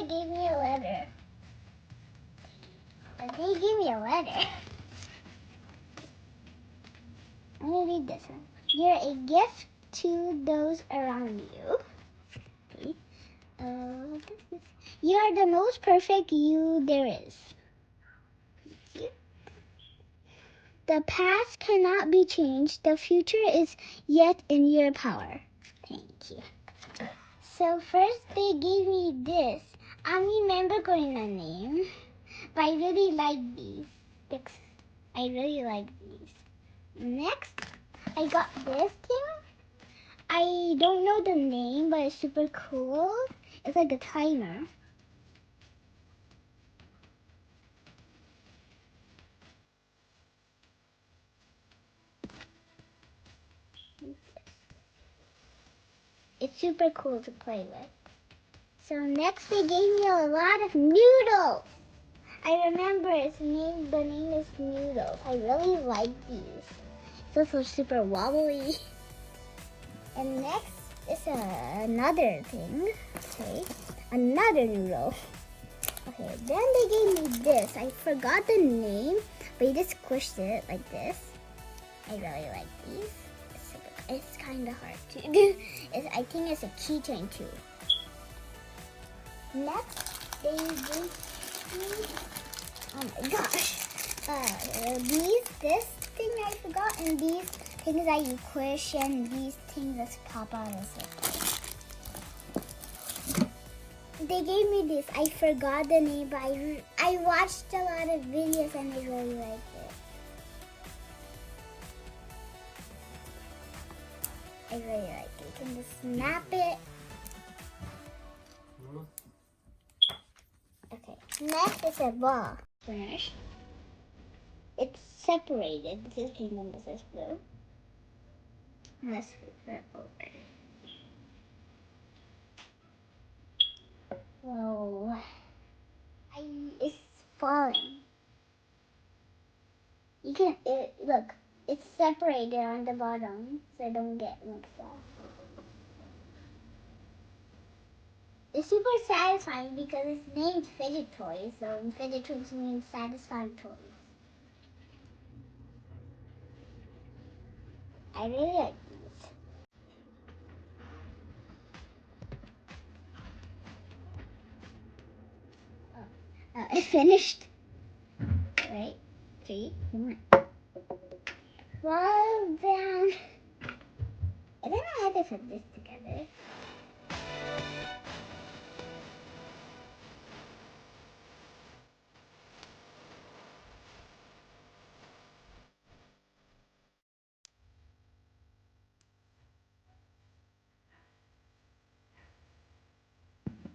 gave me a letter. They gave me a letter. Let me read this one. You're a gift to those around you. Okay. You are the most perfect you there is. The past cannot be changed. The future is yet in your power. Thank you. So first they gave me this. I remember going the name, but I really like these. I really like these. Next, I got this thing. I don't know the name, but it's super cool. It's like a timer. It's super cool to play with. So next they gave me a lot of noodles. I remember the name is Noodles. I really like these. It's also super wobbly. And next is another thing. Okay, another noodle. Okay, then they gave me this. I forgot the name, but you just squished it like this. I really like these. It's kind of hard to do. I think it's a keychain too. Next, they gave me, oh my gosh, this thing I forgot, and these things that you push, and these things that pop out as well. They gave me this. I forgot the name, but I watched a lot of videos and I really liked it. I really like it. You can just snap it. Okay, next is a ball. Finished. It's separated. This is pink and this is blue. Let's flip it over. Whoa. It's falling. You can, look, it's separated on the bottom so I don't get mixed up. It's super satisfying because it's named Fidget Toys, so Fidget Toys means satisfying toys. I really like these. I finished. Right? 3, 1. Fall down. I don't know how to put this together.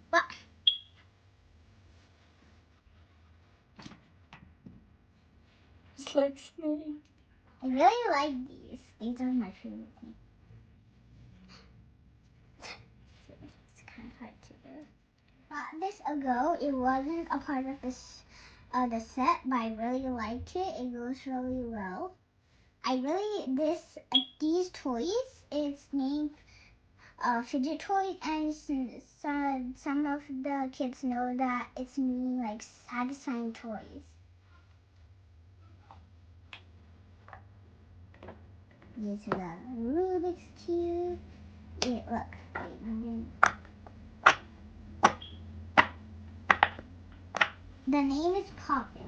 But It's like snake. I really like these. These are my favorite things. It's kind of hard to do. This ago, it wasn't a part of this the set, but I really liked it. It goes really well. These toys, it's named fidget toys, and some of the kids know that it's meaning like satisfying toys. These are the Rubik's Cube. Yeah, look. The name is Poppin.